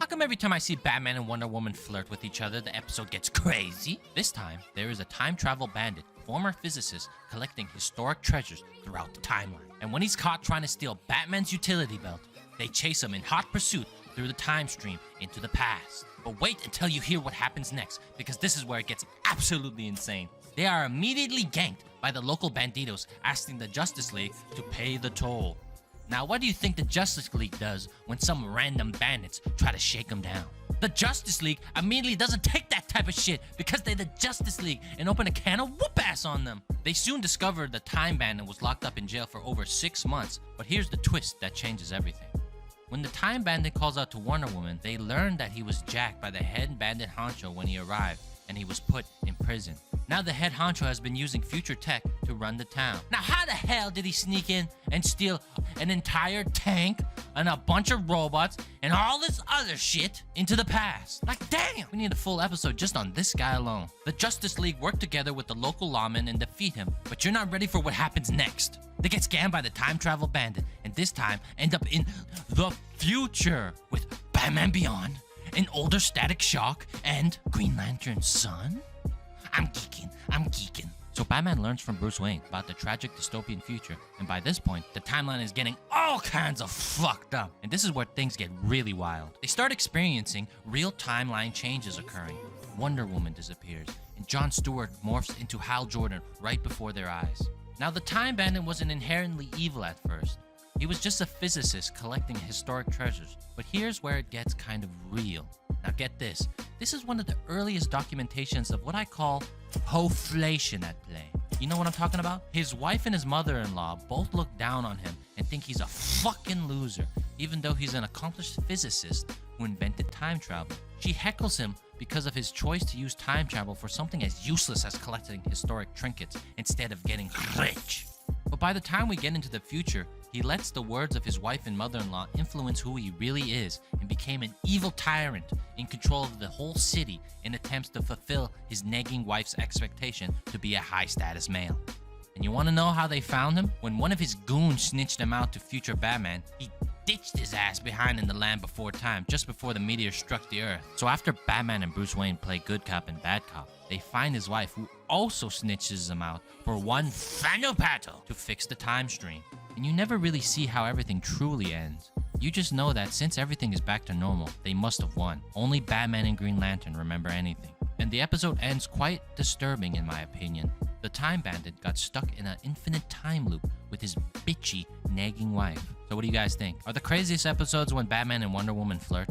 How come every time I see Batman and Wonder Woman flirt with each other, the episode gets crazy? This time, there is a time travel bandit, former physicist, collecting historic treasures throughout the timeline. And when he's caught trying to steal Batman's utility belt, they chase him in hot pursuit through the time stream into the past. But wait until you hear what happens next, because this is where it gets absolutely insane. They are immediately ganked by the local banditos, asking the Justice League to pay the toll. Now, what do you think the Justice League does when some random bandits try to shake them down? The Justice League immediately doesn't take that type of shit because they're the Justice League and open a can of whoop-ass on them. They soon discovered the Time Bandit was locked up in jail for over 6 months, but here's the twist that changes everything. When the Time Bandit calls out to Wonder Woman, they learn that he was jacked by the head bandit honcho when he arrived, and he was put in prison. Now the head honcho has been using future tech to run the town. Now how the hell did he sneak in and steal an entire tank and a bunch of robots and all this other shit into the past? Like damn! We need a full episode just on this guy alone. The Justice League work together with the local lawmen and defeat him, but you're not ready for what happens next. They get scammed by the time travel bandit, and this time end up in the future with Batman Beyond, an older Static Shock, and Green Lantern's son? I'm geeking. So Batman learns from Bruce Wayne about the tragic dystopian future, and by this point, the timeline is getting all kinds of fucked up. And this is where things get really wild. They start experiencing real timeline changes occurring. Wonder Woman disappears, and Jon Stewart morphs into Hal Jordan right before their eyes. Now, the Time Bandit wasn't inherently evil at first. He was just a physicist collecting historic treasures. But here's where it gets kind of real. Now get this. This is one of the earliest documentations of what I call hoflation at play. You know what I'm talking about? His wife and his mother-in-law both look down on him and think he's a fucking loser, even though he's an accomplished physicist who invented time travel. She heckles him because of his choice to use time travel for something as useless as collecting historic trinkets instead of getting rich. But by the time we get into the future, he lets the words of his wife and mother-in-law influence who he really is and became an evil tyrant in control of the whole city in attempts to fulfill his nagging wife's expectation to be a high-status male. And you want to know how they found him? When one of his goons snitched him out to future Batman, he ditched his ass behind in the land before time, just before the meteor struck the earth. So after Batman and Bruce Wayne play good cop and bad cop, they find his wife, who also snitches him out for one final battle to fix the time stream. And you never really see how everything truly ends. You just know that since everything is back to normal, they must have won. Only Batman and Green Lantern remember anything. And the episode ends quite disturbing in my opinion. The Time Bandit got stuck in an infinite time loop with his bitchy, nagging wife. So what do you guys think? Are the craziest episodes when Batman and Wonder Woman flirt?